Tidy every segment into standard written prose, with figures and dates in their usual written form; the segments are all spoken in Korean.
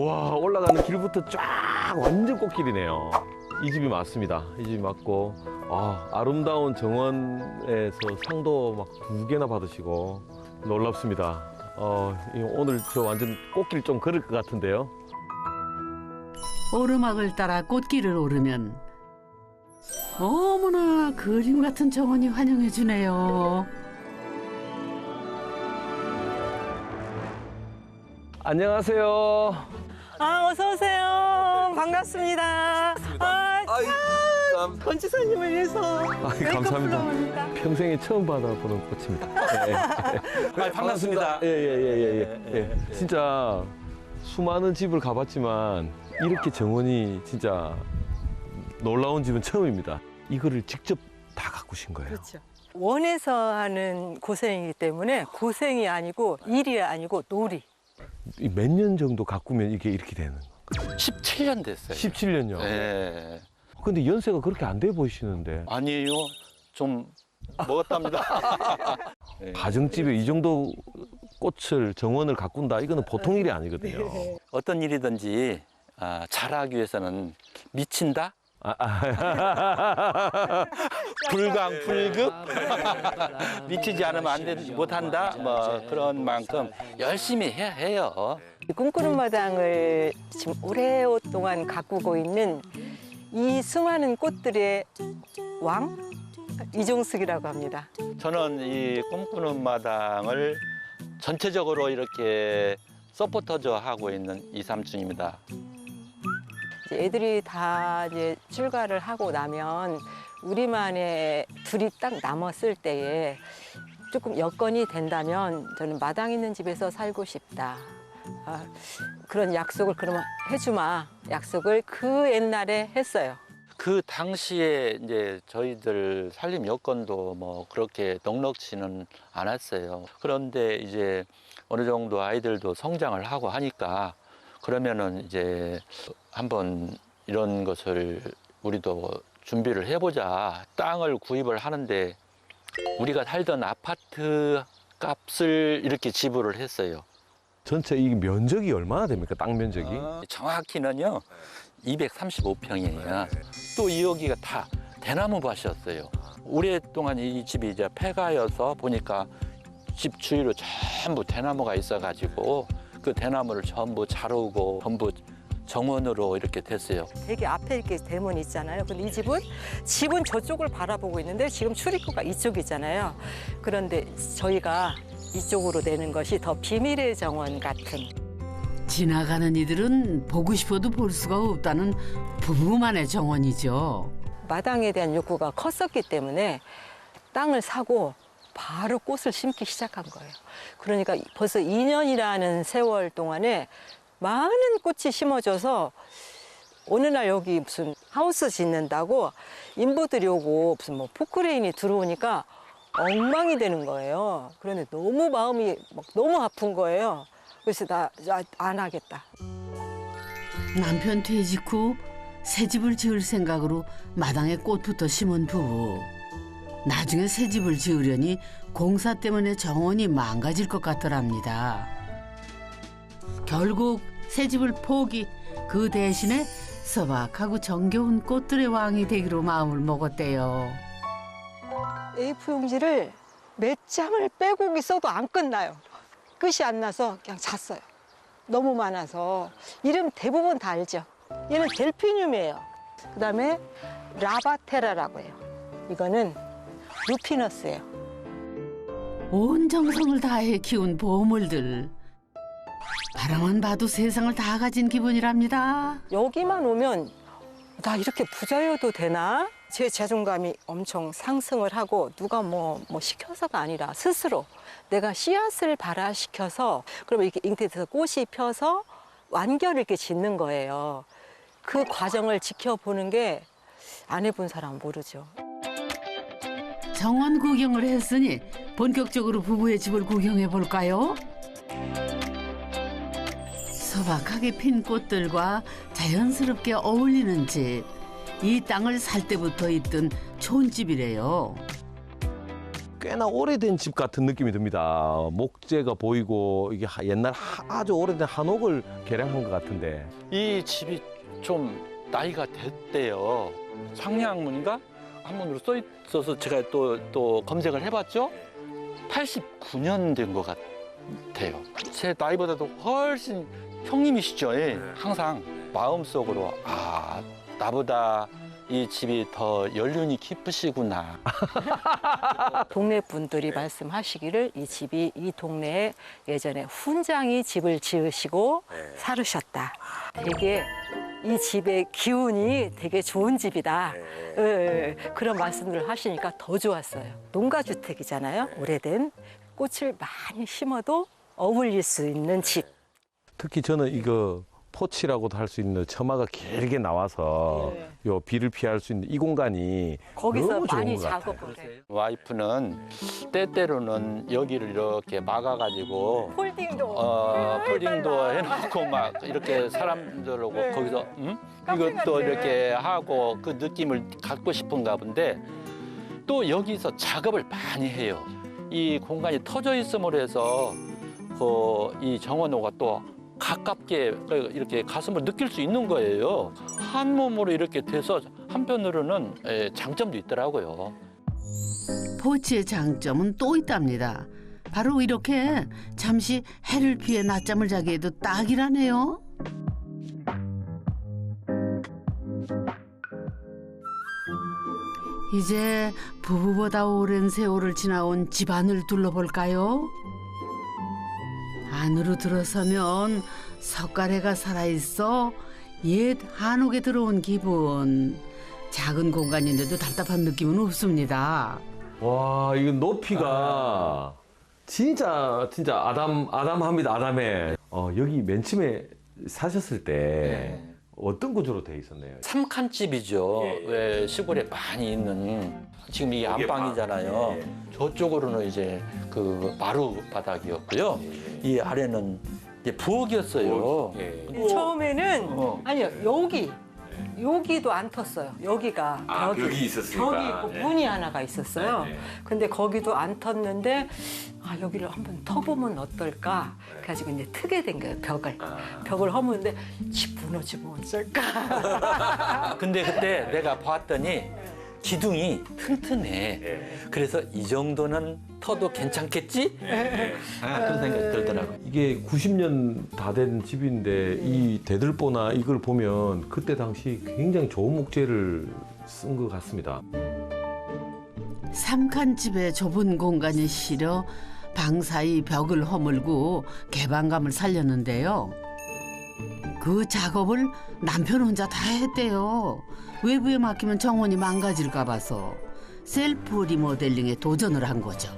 와, 올라가는 길부터 쫙 완전 꽃길이네요. 이 집이 맞습니다. 이 집이 맞고, 아름다운 정원에서 상도 막 2개나 받으시고 놀랍습니다. 오늘 저 완전 꽃길 좀 걸을 것 같은데요. 오르막을 따라 꽃길을 오르면 어머나 그림 같은 정원이 환영해 주네요. 안녕하세요. 어서 오세요. 반갑습니다. 건지사님을 위해서 감사합니다. 평생에 처음 받아보는 꽃입니다. 네. 반갑습니다. 예. 진짜 수많은 집을 가봤지만 이렇게 정원이 진짜 놀라운 집은 처음입니다. 이거를 직접 다 가꾸신 거예요. 그렇죠. 원해서 하는 고생이기 때문에 고생이 아니고 일이 아니고 놀이. 몇 년 정도 가꾸면 이게 이렇게 되는 건가요? 17년 됐어요. 17년요? 네. 근데 연세가 그렇게 안 돼 보이시는데. 아니에요. 좀 먹었답니다. 네. 가정집에 이 정도 꽃을, 정원을 가꾼다, 이거는 보통 일이 아니거든요. 네. 어떤 일이든지 잘하기 위해서는 미친다? 불강불급? 미치지 않으면 안 돼, 못한다? 뭐 그런 만큼 열심히 해야 해요. 꿈꾸는 마당을 지금 오랫동안 가꾸고 있는 이 수많은 꽃들의 왕? 이종숙이라고 합니다. 저는 이 꿈꾸는 마당을 전체적으로 이렇게 서포터즈 하고 있는 이삼촌입니다. 이제 애들이 다 이제 출가를 하고 나면 우리만의 둘이 딱 남았을 때에 조금 여건이 된다면 저는 마당 있는 집에서 살고 싶다. 그런 약속을 그러면 해주마. 약속을 그 옛날에 했어요. 그 당시에 이제 저희들 살림 여건도 뭐 그렇게 넉넉지는 않았어요. 그런데 이제 어느 정도 아이들도 성장을 하고 하니까 그러면은 이제 한번 이런 것을 우리도 준비를 해보자. 땅을 구입을 하는데 우리가 살던 아파트 값을 이렇게 지불을 했어요. 전체 이 면적이 얼마나 됩니까? 땅 면적이? 정확히는요 235평이에요. 또 여기가 다 대나무 밭이었어요. 오랫동안 이 집이 이제 폐가여서 보니까 집 주위로 전부 대나무가 있어가지고 그 대나무를 전부 자르고 전부 정원으로 이렇게 됐어요. 되게 앞에 이렇게 대문이 있잖아요. 근데 이 집은 저쪽을 바라보고 있는데 지금 출입구가 이쪽이잖아요. 그런데 저희가 이쪽으로 내는 것이 더 비밀의 정원 같은. 지나가는 이들은 보고 싶어도 볼 수가 없다는 부부만의 정원이죠. 마당에 대한 욕구가 컸었기 때문에 땅을 사고 바로 꽃을 심기 시작한 거예요. 그러니까 벌써 2년이라는 세월 동안에 많은 꽃이 심어져서 어느 날 여기 무슨 하우스 짓는다고 인부들이 오고 무슨 뭐 포크레인이 들어오니까 엉망이 되는 거예요. 그런데 너무 마음이 막 너무 아픈 거예요. 그래서 나 안 하겠다. 남편 퇴직 후 새 집을 지을 생각으로 마당에 꽃부터 심은 부부. 나중에 새 집을 지으려니 공사 때문에 정원이 망가질 것 같더랍니다. 결국 새 집을 포기, 그 대신에 소박하고 정겨운 꽃들의 왕이 되기로 마음을 먹었대요. A4 용지를 몇 장을 빼곡히 써도 안 끝나요. 끝이 안 나서 그냥 잤어요. 너무 많아서. 이름 대부분 다 알죠? 얘는 델피늄이에요. 그다음에 라바테라라고 해요. 이거는 루피너스예요. 온 정성을 다해 키운 보물들. 바라만 봐도 세상을 다 가진 기분이랍니다. 여기만 오면 나 이렇게 부자여도 되나? 제 자존감이 엄청 상승을 하고 누가 뭐 시켜서가 아니라 스스로 내가 씨앗을 발화시켜서 그러면 이렇게 잉태돼서 꽃이 펴서 완결을 이렇게 짓는 거예요. 그 과정을 지켜보는 게 안 해본 사람은 모르죠. 정원 구경을 했으니 본격적으로 부부의 집을 구경해 볼까요? 소박하게 핀 꽃들과 자연스럽게 어울리는 집. 이 땅을 살 때부터 있던 촌집이래요. 꽤나 오래된 집 같은 느낌이 듭니다. 목재가 보이고 이게 옛날 아주 오래된 한옥을 개량한 것 같은데. 이 집이 좀 나이가 됐대요. 상량문인가? 한문으로 써 있어서 제가 또 검색을 해봤죠. 89년 된 것 같아요. 제 나이보다도 훨씬 형님이시죠. 예. 항상 마음속으로 나보다 이 집이 더 연륜이 깊으시구나. 동네 분들이 말씀하시기를 이 동네에 예전에 훈장이 집을 지으시고 살으셨다. 되게 이 집의 기운이 되게 좋은 집이다. 그런 말씀들을 하시니까 더 좋았어요. 농가주택이잖아요. 오래된 꽃을 많이 심어도 어울릴 수 있는 집. 특히 저는 이거 포치라고도 할 수 있는 처마가 길게 나와서 요 비를 피할 수 있는 이 공간이 거기서 너무 좋은 많이 것 같아요. 작업을 해요. 와이프는 때때로는 여기를 이렇게 막아가지고 폴딩도 해놓고 막 이렇게 사람들하고 거기서 이것도 이렇게 하고 그 느낌을 갖고 싶은가 본데 또 여기서 작업을 많이 해요. 이 공간이 터져 있음으로 해서 이 정원호가 또 가깝게 이렇게 가슴을 느낄 수 있는 거예요. 한 몸으로 이렇게 돼서 한편으로는 장점도 있더라고요. 포치의 장점은 또 있답니다. 바로 이렇게 잠시 해를 피해 낮잠을 자기에도 딱이라네요. 이제 부부보다 오랜 세월을 지나온 집안을 둘러볼까요? 안으로 들어서면 석가래가 살아있어 옛 한옥에 들어온 기분. 작은 공간인데도 답답한 느낌은 없습니다. 와, 이거 높이가 진짜 아담합니다. 아담해. 여기 맨 처음에 사셨을 때 어떤 구조로 돼 있었나요? 삼칸집이죠. 왜 시골에 많이 있는 지금 이게 안방이잖아요. 저쪽으로는 이제 그 마루 바닥이었고요. 이 아래는 이제 부엌이었어요. 처음에는 아니요 여기도 안 텄어요. 여기가 벽이 있었으니까. 벽이 있고 문이 하나가 있었어요. 근데 거기도 안 텄는데 여기를 한번 터보면 어떨까? 그래가지고 이제 트게 된 거예요. 벽을 허무는데 집 무너지면 어쩔까? 근데 그때 내가 봤더니 기둥이 튼튼해. 그래서 이 정도는 터도 괜찮겠지? 그런 생각이 들더라고요. 이게 90년 다 된 집인데 이 대들보나 이걸 보면 그때 당시 굉장히 좋은 목재를 쓴 것 같습니다. 삼칸집의 좁은 공간이 실려 방 사이 벽을 허물고 개방감을 살렸는데요. 그 작업을 남편 혼자 다 했대요. 외부에 맡기면 정원이 망가질까 봐서 셀프 리모델링에 도전을 한 거죠.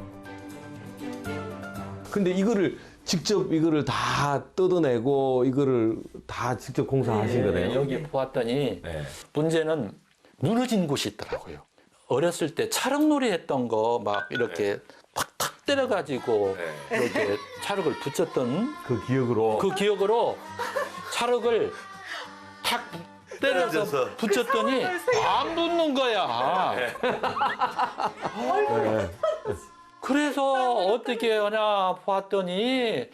근데 이거를 직접 다 뜯어내고 이거를 다 직접 공사하신 거네요. 여기 보았더니 문제는 무너진 곳이 있더라고요. 어렸을 때 차력놀이 했던 거 막 이렇게 탁탁 때려가지고 이렇게 차력을 붙였던 그 기억으로 차력을 탁 때려서 붙였더니 안 붙는 거야. 그래서 어떻게 하냐 봤더니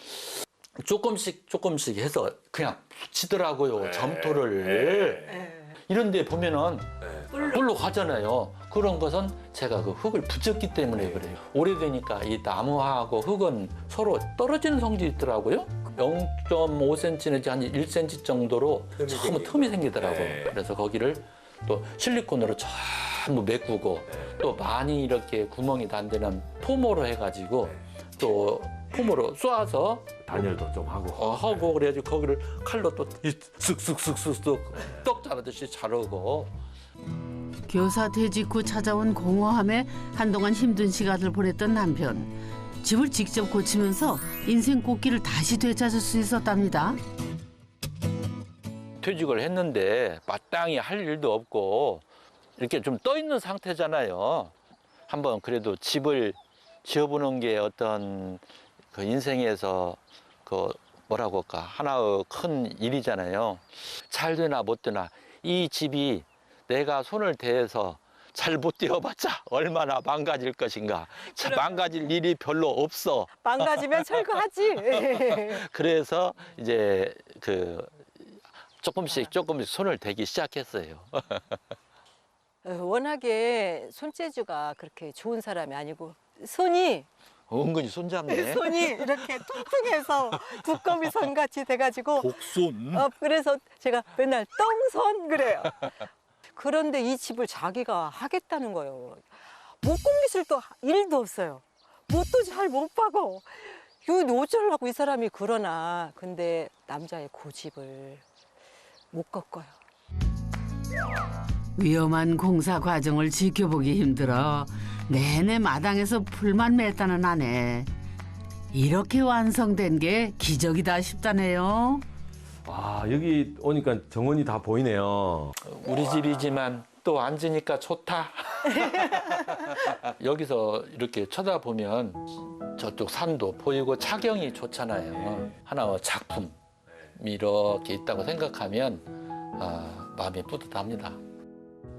조금씩 해서 그냥 붙이더라고요. 점토를. 이런 데 보면은 뿔로 가잖아요. 그런 것은 제가 그 흙을 붙였기 때문에 그래요. 오래되니까 이 나무하고 흙은 서로 떨어지는 성질이 있더라고요. 0.5cm 내지 한 1cm 정도로 처음 틈이 생기더라고요. 그래서 거기를 또 실리콘으로 전부 메꾸고 또 많이 이렇게 구멍이 단 데는 포모로 해가지고 또 포모로 쏘아서 단열도 좀 하고. 그래가지고 거기를 칼로 또 쓱쓱쓱쓱쓱 떡 자르듯이 자르고. 교사 퇴직 후 찾아온 공허함에 한동안 힘든 시간을 보냈던 남편. 집을 직접 고치면서 인생 꽃길을 다시 되찾을 수 있었답니다. 퇴직을 했는데 마땅히 할 일도 없고 이렇게 좀 떠 있는 상태잖아요. 한번 그래도 집을 지어보는 게 어떤 그 인생에서 그 뭐라고 할까 하나의 큰 일이잖아요. 잘 되나 못 되나 이 집이 내가 손을 대서 잘 못 뛰어봤자 얼마나 망가질 것인가. 자, 망가질 일이 별로 없어. 망가지면 철거하지. 그래서 이제 그 조금씩 손을 대기 시작했어요. 워낙에 손재주가 그렇게 좋은 사람이 아니고 손이 은근히 손잡네. 손이 이렇게 퉁퉁해서 두꺼비 손 같이 돼가지고 곡손. 그래서 제가 맨날 똥손 그래요. 그런데 이 집을 자기가 하겠다는 거예요. 목공 기술도 1도 없어요. 못도 잘 못 박어. 이거 어쩌려고 이 사람이 그러나. 근데 남자의 고집을 못 꺾어요. 위험한 공사 과정을 지켜보기 힘들어 내내 마당에서 풀만 맸다는 아내. 이렇게 완성된 게 기적이다 싶다네요. 와, 여기 오니까 정원이 다 보이네요. 우리 집이지만 또 앉으니까 좋다. 여기서 이렇게 쳐다보면 저쪽 산도 보이고 차경이 좋잖아요. 하나의 작품이 이렇게 있다고 생각하면 마음이 뿌듯합니다.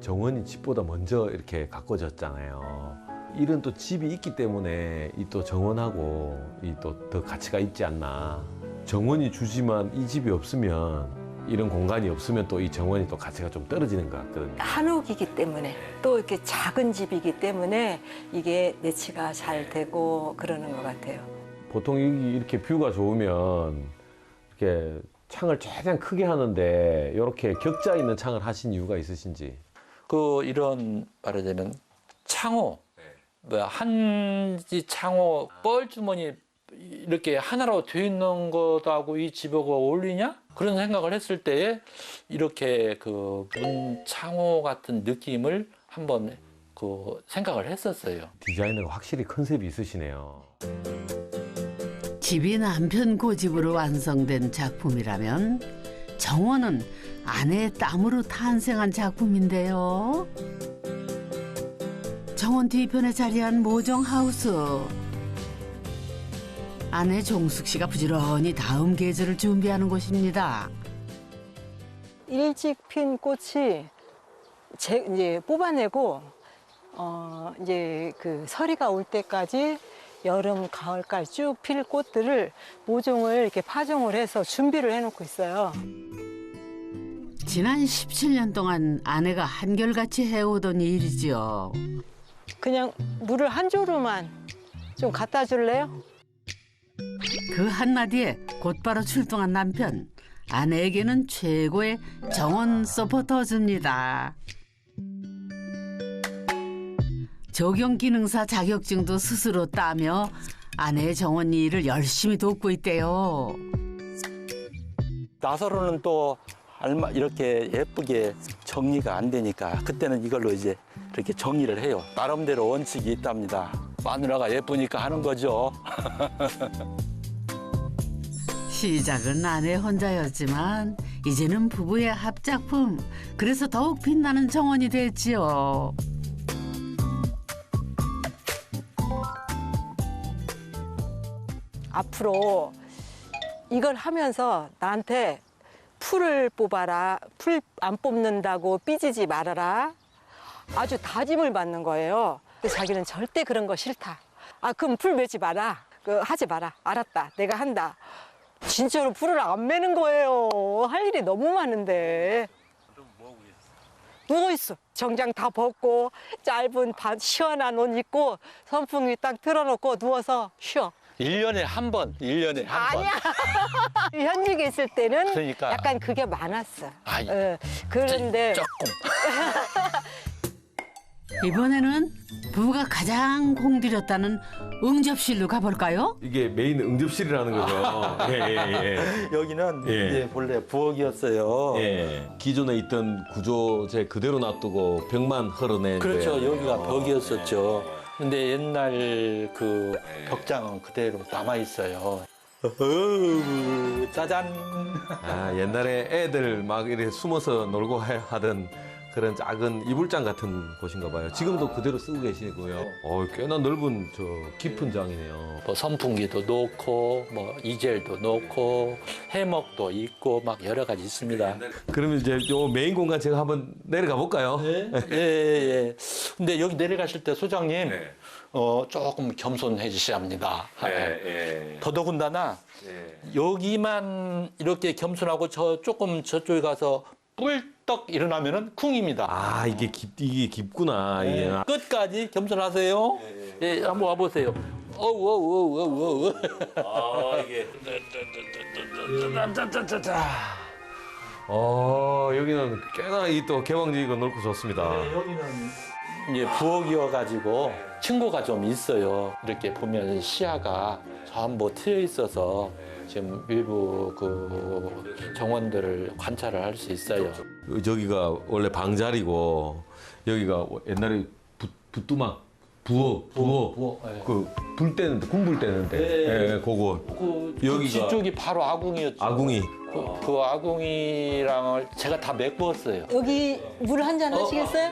정원이 집보다 먼저 이렇게 가꿔졌잖아요. 이런 또 집이 있기 때문에 이 또 정원하고 이 또 더 가치가 있지 않나. 정원이 주지만 이 집이 없으면, 이런 공간이 없으면 또 이 정원이 또 가치가 좀 떨어지는 것 같거든요. 한옥이기 때문에 또 이렇게 작은 집이기 때문에 이게 내치가 잘 되고 그러는 것 같아요. 보통 여기 이렇게 뷰가 좋으면 이렇게 창을 최대한 크게 하는데 이렇게 격자 있는 창을 하신 이유가 있으신지. 이런 말하자면 창호, 한지 창호 뻘주머니 이렇게 하나로 되어 있는 것하고 이 집하고 어울리냐? 그런 생각을 했을 때에 이렇게 그 문 창호 같은 느낌을 한번 생각을 했었어요. 디자이너가 확실히 컨셉이 있으시네요. 집이 남편 고집으로 완성된 작품이라면 정원은 아내의 땀으로 탄생한 작품인데요. 정원 뒤편에 자리한 모종하우스. 아내 종숙 씨가 부지런히 다음 계절을 준비하는 곳입니다. 일찍 핀 꽃이 이제 뽑아내고 이제 그 서리가 올 때까지 여름, 가을까지 쭉 필 꽃들을 모종을 이렇게 파종을 해서 준비를 해놓고 있어요. 지난 17년 동안 아내가 한결같이 해오던 일이지요. 그냥 물을 한 조루만 좀 갖다 줄래요? 그 한마디에 곧바로 출동한 남편. 아내에게는 최고의 정원 서포터즈입니다. 적용기능사 자격증도 스스로 따며 아내의 정원 일을 열심히 돕고 있대요. 나서로는 또 이렇게 예쁘게 정리가 안 되니까 그때는 이걸로 이제 이렇게 정리를 해요. 나름대로 원칙이 있답니다. 마누라가 예쁘니까 하는 거죠. 시작은 아내 혼자였지만 이제는 부부의 합작품. 그래서 더욱 빛나는 정원이 됐지요. 앞으로 이걸 하면서 나한테 풀을 뽑아라. 풀 안 뽑는다고 삐지지 말아라. 아주 다짐을 받는 거예요. 근데 자기는 절대 그런 거 싫다. 그럼 풀 매지 마라. 하지 마라. 알았다. 내가 한다. 진짜로 풀을 안 매는 거예요. 할 일이 너무 많은데. 누워있어. 정장 다 벗고 짧은 시원한 옷 입고 선풍기 딱 틀어놓고 누워서 쉬어. 1년에 한 번. 아니야. 현직에 있을 때는 그러니까. 약간 그게 많았어. 아이, 그런데 조금. 이번에는 부부가 가장 공들였다는 응접실로 가볼까요? 이게 메인 응접실이라는 거죠. 예. 여기는 예. 이제 본래 부엌이었어요. 예. 기존에 있던 구조제 그대로 놔두고 벽만 흘러낸. 그렇죠. 거예요. 여기가 벽이었었죠. 근데 옛날 그 벽장은 그대로 남아 있어요. 짜잔. 옛날에 애들 막 이렇게 숨어서 놀고 하던 그런 작은 이불장 같은 곳인가 봐요. 지금도 그대로 쓰고 계시고요. 꽤나 넓은 저 깊은 장이네요. 뭐 선풍기도 놓고 뭐 이젤도 놓고 해먹도 있고 막 여러 가지 있습니다. 그러면 이제 요 메인 공간 제가 한번 내려가 볼까요? 예. 근데 여기 내려가실 때 소장님 조금 겸손해 주셔야 합니다. 더더군다나 여기만 이렇게 겸손하고 조금 저쪽에 가서 뿔떡 일어나면은 쿵입니다. 아, 이게 깊구나. 이게. 끝까지 겸손하세요. 예, 한번 와보세요. 어우. 아, 이게. 여기는 꽤나 이 또 개방지기가 넓고 좋습니다. 여기는 이제 부엌이어가지고 층고가 좀 있어요. 이렇게 보면 시야가 전부 트여 있어서 지금 일부 그 정원들을 관찰을 할 수 있어요. 저기가 원래 방자리고 여기가 옛날에 부뚜막 부엌 예. 그 불 때는데 군불 때는데 네. 그거 그 여기가 뒤쪽이 바로 아궁이였죠. 아궁이. 그 아궁이랑을 제가 다 메꾸었어요. 여기 물 한 잔 하시겠어요?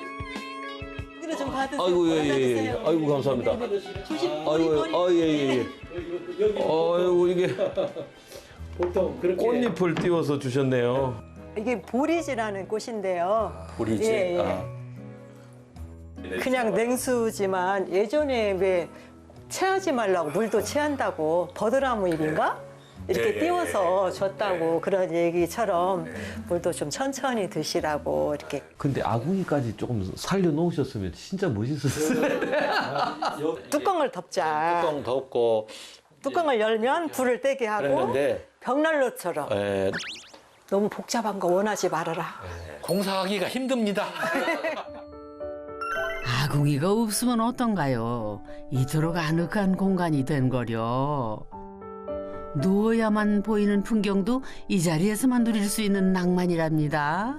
이거 좀 받으세요. 아이고 예. 아이고 감사합니다. 아이고 예. 아이고 이게 보통 그렇게 꽃잎을 띄워서 주셨네요. 이게 보리지라는 꽃인데요. 보리지. 예. 그냥 냉수지만 예전에 왜 체하지 말라고 물도 체한다고 버드나무 잎인가? 이렇게 띄워서 줬다고 그런 얘기처럼 물도 좀 천천히 드시라고 이렇게. 근데 아궁이까지 조금 살려놓으셨으면 진짜 멋있었어요. 뚜껑을 덮자. 뚜껑 덮고 뚜껑을 열면 불을 떼게 하고 그랬는데 벽난로처럼. 예, 너무 복잡한 거 원하지 말아라. 공사하기가 힘듭니다. 아궁이가 없으면 어떤가요? 이토록 아늑한 공간이 된 거려. 누워야만 보이는 풍경도 이 자리에서만 누릴 수 있는 낭만이랍니다.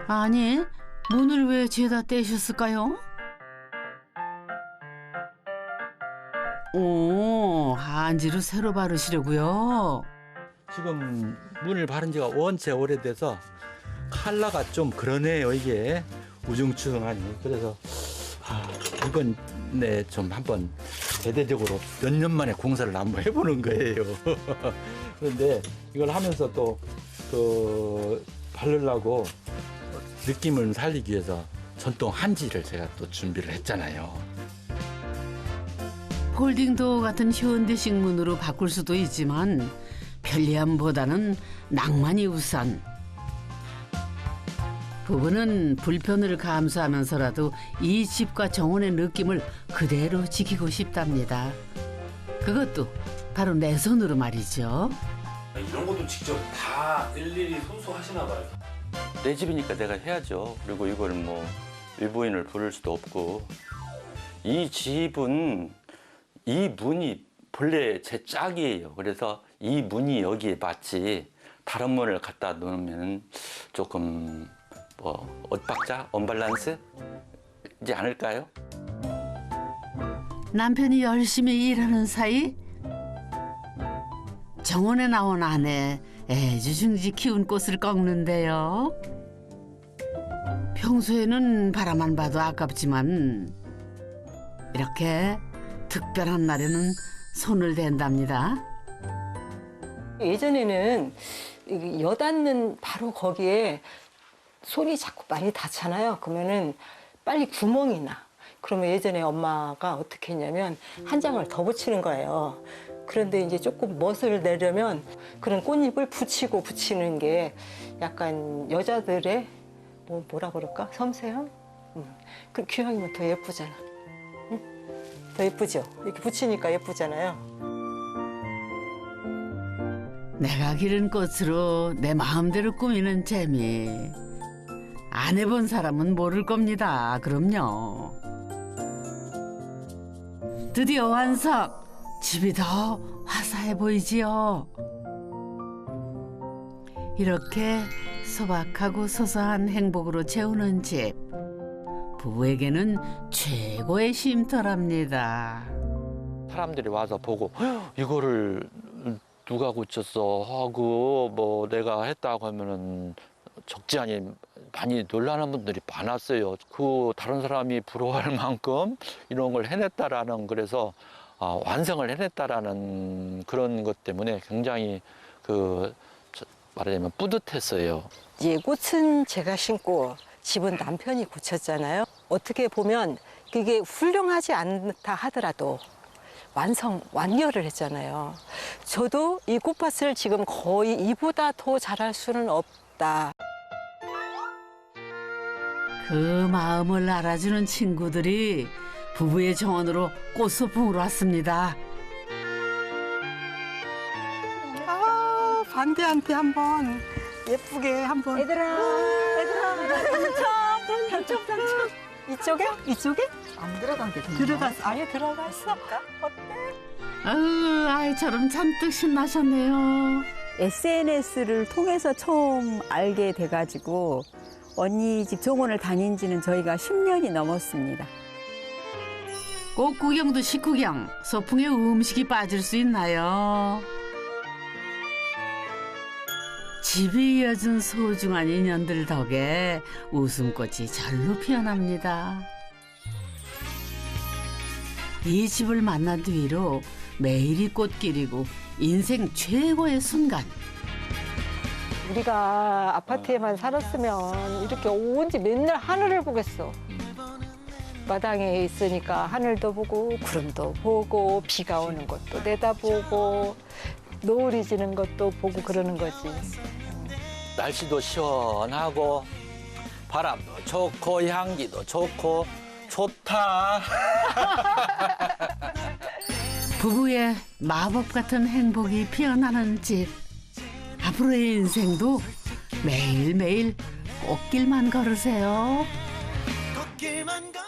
아니, 문을 왜 죄다 떼셨을까요? 오, 한지로 새로 바르시려고요. 지금 문을 바른 지가 원체 오래돼서 컬러가 좀 그러네요. 이게 우중충하니. 그래서 이건 좀 한번 대대적으로 몇 년 만에 공사를 한번 해보는 거예요. 그런데 이걸 하면서 또 바르려고 느낌을 살리기 위해서 전통 한지를 제가 또 준비를 했잖아요. 폴딩도어 같은 현대식 문으로 바꿀 수도 있지만 편리함보다는 낭만이 우선. 부부는 불편을 감수하면서라도 이 집과 정원의 느낌을 그대로 지키고 싶답니다. 그것도 바로 내 손으로 말이죠. 이런 것도 직접 다 일일이 손수 하시나 봐요. 내 집이니까 내가 해야죠. 그리고 이걸 뭐 일부인을 부를 수도 없고. 이 집은 이 문이 본래 제 짝이에요. 그래서 이 문이 여기에 맞지 다른 문을 갖다 놓으면 조금 뭐 엇박자, 언밸런스 이지 않을까요? 남편이 열심히 일하는 사이 정원에 나온 아내 애지중지 키운 꽃을 꺾는데요. 평소에는 바라만 봐도 아깝지만 이렇게 특별한 날에는 손을 댄답니다. 예전에는 여닫는 바로 거기에 손이 자꾸 많이 닿잖아요. 그러면은 빨리 구멍이 나. 그러면 예전에 엄마가 어떻게 했냐면 한 장을 더 붙이는 거예요. 그런데 이제 조금 멋을 내려면 그런 꽃잎을 붙이는 게 약간 여자들의 뭐라 그럴까? 섬세함? 그 귀향이면 더 예쁘잖아. 응? 더 예쁘죠? 이렇게 붙이니까 예쁘잖아요. 내가 기른 꽃으로 내 마음대로 꾸미는 재미. 안 해본 사람은 모를 겁니다. 그럼요. 드디어 완성! 집이 더 화사해 보이지요. 이렇게 소박하고 소소한 행복으로 채우는 집. 부부에게는 최고의 쉼터랍니다. 사람들이 와서 보고 이거를 누가 고쳤어 하고 뭐 내가 했다고 하면은 적지 않이 많이 놀라는 분들이 많았어요. 그 다른 사람이 부러워할 만큼 이런 걸 해냈다라는 그래서 완성을 해냈다라는 그런 것 때문에 굉장히 말하자면 뿌듯했어요. 예, 꽃은 제가 심고 집은 남편이 고쳤잖아요. 어떻게 보면 그게 훌륭하지 않다 하더라도 완결을 했잖아요. 저도 이 꽃밭을 지금 거의 이보다 더 잘할 수는 없다. 그 마음을 알아주는 친구들이 부부의 정원으로 꽃소풍으로 왔습니다. 반대한테 한번 예쁘게 한번. 얘들아. 당첨. 이쪽에? 안 들어간 게 들어갔어. 아니, 들어갔어. 어때? 아이처럼 잔뜩 신나셨네요. SNS를 통해서 처음 알게 돼가지고 언니 집 정원을 다닌 지는 저희가 10년이 넘었습니다. 꽃 구경도 식구경, 소풍에 음식이 빠질 수 있나요? 집이 이어준 소중한 인연들 덕에 웃음꽃이 절로 피어납니다. 이 집을 만난 뒤로 매일이 꽃길이고 인생 최고의 순간. 우리가 아파트에만 살았으면 이렇게 온지 맨날 하늘을 보겠어. 마당에 있으니까 하늘도 보고 구름도 보고 비가 오는 것도 내다보고 노을이 지는 것도 보고 그러는 거지. 날씨도 시원하고 바람도 좋고 향기도 좋고 좋다. 부부의 마법 같은 행복이 피어나는 집. 앞으로의 인생도 매일매일 꽃길만 걸으세요. 걷길만 걷